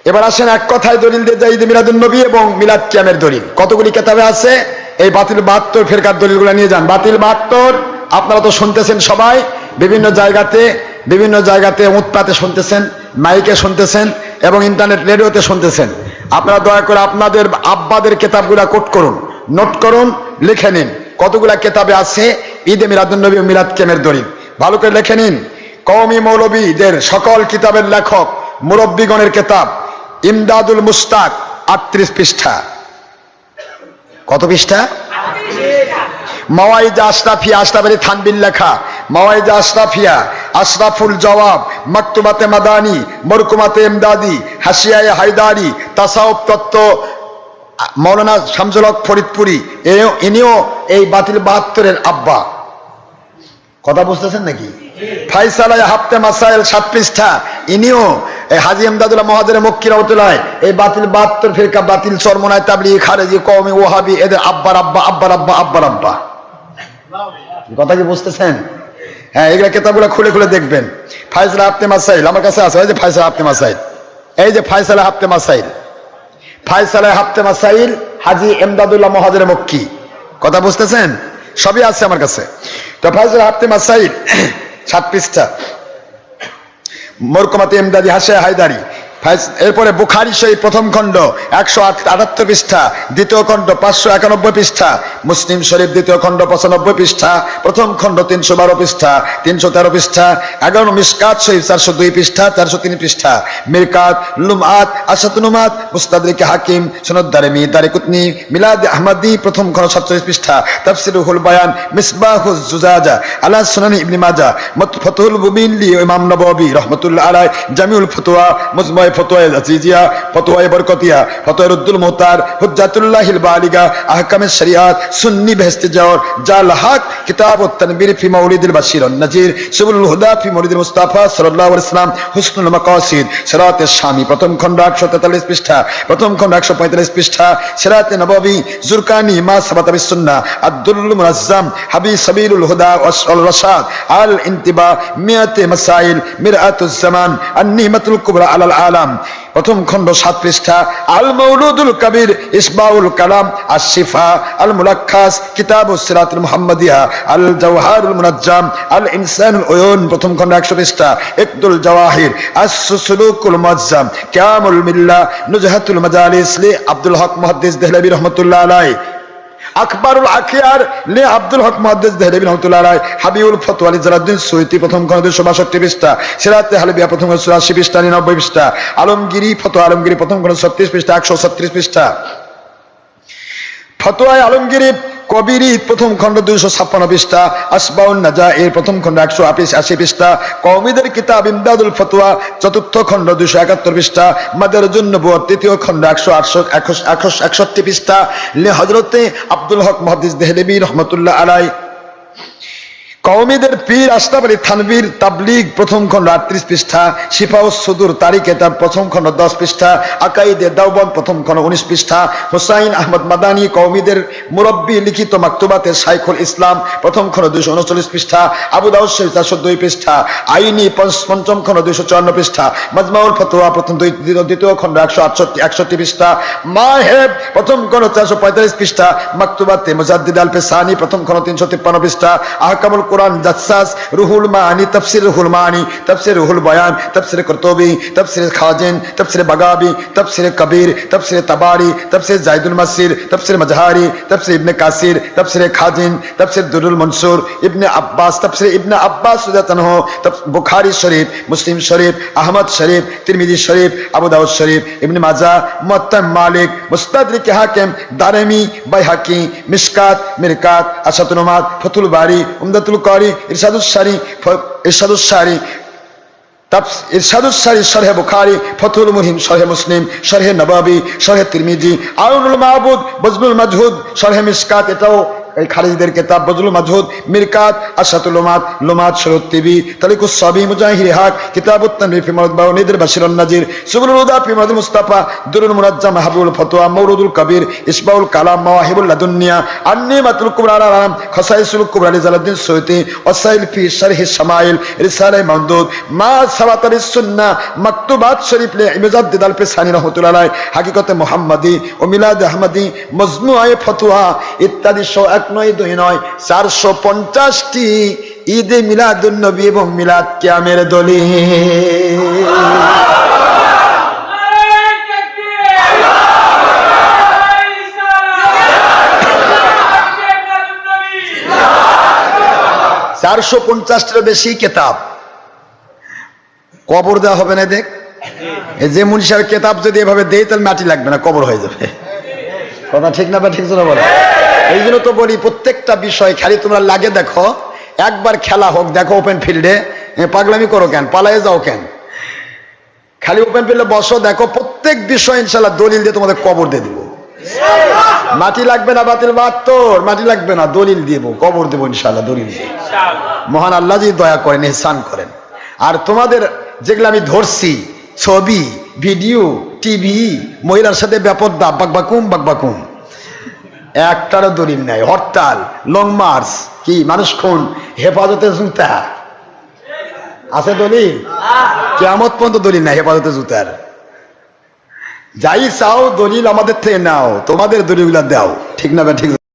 এবার আসেন এক কথায় দলিল দিয়ে যাই মিলাদুন নবী এবং মিলাদ কিয়ামের দলিল কতগুলি কিতাবে আছে। এই বাতিল 72 ফিরকার দলিলগুলো নিয়ে যান। বাতিল 72 আপনারা তো শুনতেছেন সবাই, বিভিন্ন জায়গাতে উৎপাতে শুনতেছেন, মাইকে শুনতেছেন এবং ইন্টারনেট রেডিওতে শুনতেছেন। আপনারা দয়া করে আপনাদের আব্বাদের কিতাবগুলা নোট করুন, লিখে নিন কতগুলা কিতাবে আছে ঈদে মিলাদুন নবী ও মিলাদ কিয়ামের দলিল। ভালো করে লিখে নিন। কওমি মৌলবীদের সকল কিতাবের লেখক মুরব্বীগণের কিতাব ইমদাদুল মুস্তাক 38 পৃষ্ঠা। কত পৃষ্ঠা? মাওয়াইজ আশরাফিয়া, আশরাফ আলী থানবির লেখা মাওয়াইজ আশরাফিয়া, আশরাফুল জওয়াব, মাকতুবাতে মাদানী, মরকুমাতে ইমদাদি, হাসিয়ায়ে হায়দারি, তাসাউফ তত্ত্ব মাওলানা শামসুল হক ফরিদপুরি, ইনিও এই বাতিল 72-এর আব্বা। কথা বুঝতেছেন নাকি? ফাইসালায়ে হাফতে মাসাইল 7 পৃষ্ঠা, ইনিও হাজী ইমদাদুল্লাহ মুহাজির মক্কি রাহমাতুল্লাহ এই বাতিল 72 ফিরকা, বাতিল চরমনায় তাবলীগ, খারেজি, কওমি, ওয়াহাবি, এদের আব্বার আব্বা। কথা কি বুঝতেছেন? হ্যাঁ, এগুলা কিতাবগুলো খুলে খুলে দেখবেন। ফাইসালা হাফতে মাসাইল আমার কাছে আছে, এই যে ফাইসালা হাফতে মাসাইল, এই যে ফাইসালা হাফতে মাসাইল হাজী ইমদাদুল্লাহ মুহাজির মক্কি। কথা বুঝতেছেন? সবই আছে আমার কাছে। তো ফাইসালা হাফতে মাসাইল 7 পৃষ্ঠা, মরকুমাতে ইমদাদি, হাসিয়া হায়দারি। এরপরে বুখারী শরীফ প্রথম খণ্ড 178 পৃষ্ঠা, দ্বিতীয় খণ্ড 591 পৃষ্ঠা, মুসলিম শরীফ দ্বিতীয় খণ্ড 95 পৃষ্ঠা, প্রথম খণ্ড 312 পৃষ্ঠা, 313 পৃষ্ঠা, 11 মিশকাত শরীফ 402 পৃষ্ঠা, 403 পৃষ্ঠা, মিরকাত, লুমআত, আশাতুনুমাত, মুস্তাদরিকে হাকিম, সনদ দারিমি, দারিকুতনি, মিলাদ আহমদি প্রথম খণ্ড 47 পৃষ্ঠা, তাফসিরুল বায়ান, মিসবাহুজ জুজাজা, আলা সুনানি ইবনে মাজাহ, ফতহুল মুবিন লি ইমাম নববী রাহমাতুল্লাহ আলাইহি, জামিউল ফতোয়া, মুজমায়ে ফতোয়া আজিজিয়া, ফতোয়া বরকতিয়া, ফতোয়া রুদ্দুল মুহতার, হুজ্জাতুল্লাহিল বালিগা, আহকামে শরিয়াত, সুন্নি বেহেশতে জাওর, জাল হক, কিতাবুত তানবীর ফি মাউলিদিল বাশির ওয়ান নাজির, সুবুলুল হুদা ফি মাউলিদিল মুস্তাফা সাল্লাল্লাহু আলাইহি ওয়াসাল্লাম, হুসনুল মাকাসিদ, সিরাতে শামি প্রথম খণ্ড 143 পৃষ্ঠা, প্রথম খণ্ড 145 পৃষ্ঠা, সিরাতে নববী, জুরকানি মা সাবাতা বিস সুন্নাহ, আদ-দুররুল মুনাজ্জাম, হাবিব সাবিলুল হুদা ওয়াল রাশাদ, আল ইনতিবা, মিয়াতে মাসাইল, মিরআতুজ জামান, আন-নিমাতুল কুবরা আলাল আলাম প্রথম খণ্ড 7 পৃষ্ঠা, আল মাউলুদুল কবির, ইসবাউল কালাম, আশ-শিফা, আল মুলাক্খাস, কিতাবুস সিরাতুল মুহাম্মাদিয়া, আল জাওহারুল মুনাজ্জাম, আল ইনসানুল উয়ুন প্রথম খণ্ড 100 পৃষ্ঠা, ইকদুল জাওয়াহির, আস-সুলুকুল মুআজ্জাম, কিয়ামুল মিল্লাহ, নুজহাতুল মাজালিস লি আব্দুল হক মুহাদ্দিস দেহলভী রাহমাতুল্লাহ আলাইহি, আকবরুল আখিয়ার লি আব্দুল হক মুহাদ্দিস দেহলভী রাহমাতুল্লাহ আলাইহি, হাবিবুল ফতোয়া লি জালালউদ্দিন সুয়ুতী প্রথম খণ্ড 262 পৃষ্ঠা, সিরাতে হালবিয়া প্রথম খণ্ড 84 পৃষ্ঠা 99 পৃষ্ঠা, আলমগীরি ফতোয়া আলমগীরি প্রথম খণ্ড 36 পৃষ্ঠা 136 পৃষ্ঠা, ফতোয়া আলমগীরি কবিরি প্রথম খণ্ড 256 পৃষ্ঠা, আসবাউন নাজা এর প্রথম খণ্ড 180 পৃষ্ঠা, কওমীদের কিতাব ইমদাদুল ফতোয়া চতুর্থ খণ্ড 271 পৃষ্ঠা, মাদারুজুন নবুওয়াত তৃতীয় খণ্ড 161 পৃষ্ঠা, লে হযরতে আব্দুল হক মুহাদ্দিস দেহলভী রাহমাতুল্লাহ আলাইহি, কওমীদের পীর আশরাফ আলী থানভীর তাবলীগ প্রথম খণ্ড 38 পৃষ্ঠা, শিফাউস সুদুর তারিখ কিতাব প্রথম খণ্ড 10 পৃষ্ঠা, আকাইদে দাওবন্দ প্রথম খণ্ড 19 পৃষ্ঠা, হুসাইন আহমদ মাদানী কওমীদের মুরব্বী লিখিত মাকতুবাতে শাইখুল ইসলাম প্রথম খণ্ড 239 পৃষ্ঠা, আবু দাউদ শরীফ 402 পৃষ্ঠা, আইনি পঞ্চম খণ্ড 254 পৃষ্ঠা, মাজমাউল ফতোয়া প্রথম দ্বিতীয় খণ্ড 161 পৃষ্ঠা, মাহেব প্রথম খণ্ড 445 পৃষ্ঠা, মাকতুবাতে মুজাদ্দিদ আল ফিসানি প্রথম খণ্ড 353 পৃষ্ঠা, আহকামুল কুরআন জাসসাস, রুহুল মাআনি, তাফসীর রুহুল মাআনি, তাফসীর রুহুল বয়ান, তাফসীর কুরতুবী, তাফসীর খাজিন, তাফসীর বাগাবী, তাফসীর কবীর, তাফসীর তাবারি, তাফসীর জাইদুল মাসির, তাফসীর মাজহারি, তাফসীর ইবনে কাসির, তাফসীর খাজিন, তাফসীর দুরুল মনসুর, ইবনে আব্বাস, তাফসীর ইবনে আব্বাস রাদিয়াল্লাহু আনহু, বুখারী শরীফ, মুসলিম শরীফ, আহমদ শরীফ, তিরমিজি শরীফ, আবু দাউদ শরীফ, ইবনে মাজাহ, মুওয়াত্তা মালিক, মুস্তাদরিক হাকিম, দারিমি, বাইহাকি, মিশকাত, মিরকাত, আশাতুনুমাত, ফতুল বারি, উমদাতুল কারি, ইরশাদুস সারি, ইরশাদুস সারি, শরহে বুখারী, ফতুল মুহিম, শরহে মুসলিম, শরহে নববী, শরহে তিরমিজি, আউনুল মাবুদ, বজলুল মাজহুদ, শরহে মিশকাত, এটাও এই খারিজদের কিতাব বজলুল মাজহুদ, মিরকাত, আশাতুল লুমাত, লুমাত শরুত টিবি, তালিকুস সাবি, মুজাহির হক, কিতাবুত তানবীর ফি মাওলাদ বাউনিদের বাশিরুন নাজির, সুবুলুল হুদা ফি মাওলাদ মুস্তাফা, দুরুল মুনাজ্জাম, হাবিবুল ফতোয়া, মাওরুদুল কবির, ইসবাউল কালাম, মাওয়াহিবুল লাদুনিয়া, আন্নিমাতুল কুবরা আল আলাম, খাসাইসুল কুবরা লিজালাদ্দিন সুয়ুতি, ওয়াসাইল ফি শারহি শামাইল, রিসালায়ে মামদুদ, মা সাবাতা বিস সুন্নাহ, মাকতুবাত শরীফ লি মুজাদ্দিদ আল ফিসানি রাহমাতুল্লাহ আলাইহি, হাকিকতে মুহাম্মাদি ও মিলাদ আহমদি, মজমুআয়ে ফতোয়া ইত্যাদি 101 নয় 2 নয় 450টি ঈদে মিলাদুন নবী এবং মিলাদ কিয়ামের দলিল। 450টিরও বেশি কিতাব কবর দেওয়া হবে না। দেখ, এই যে মুনশার কিতাব যদি এভাবে দেই তাহলে মাটি লাগবে না, কবর হয়ে যাবে। কথা ঠিক না বা ঠিক না বলো? এই জন্য তো বলি প্রত্যেকটা বিষয় খালি তোমরা লাগে দেখো, একবার খেলা হোক দেখো ওপেন ফিল্ডে, পাগলামি করো কেন, পালায়ে যাও কেন, খালি ওপেন ফিল্ডে বসো দেখো, প্রত্যেক বিষয় ইনশাল্লাহ দলিল দিয়ে তোমাদের কবর দিয়ে দিব। মাটি লাগবে না, বাতিল বাদ তোর, মাটি লাগবে না, দলিল দিব, কবর দেবো ইনশাল্লাহ দলিল দিয়ে। মহান আল্লাহ যদি দয়া করেন, ইহসান করেন। আর তোমাদের যেগুলো আমি ধরছি ছবি, ভিডিও, টিভি, মহিলার সাথে ব্যাপদা, বাকবাকুম, একটারও দলিল নাই। হরতাল, লং মার্চ, কি মানুষ খুন, হেফাজতে জুতা আছে দলিল? কিয়ামত পর্যন্ত দলিল নাই হেফাজতে জুতার। যাই চাও দলিল আমাদের থেকে নাও, তোমাদের দলিলগুলা দাও। ঠিক না? ঠিক।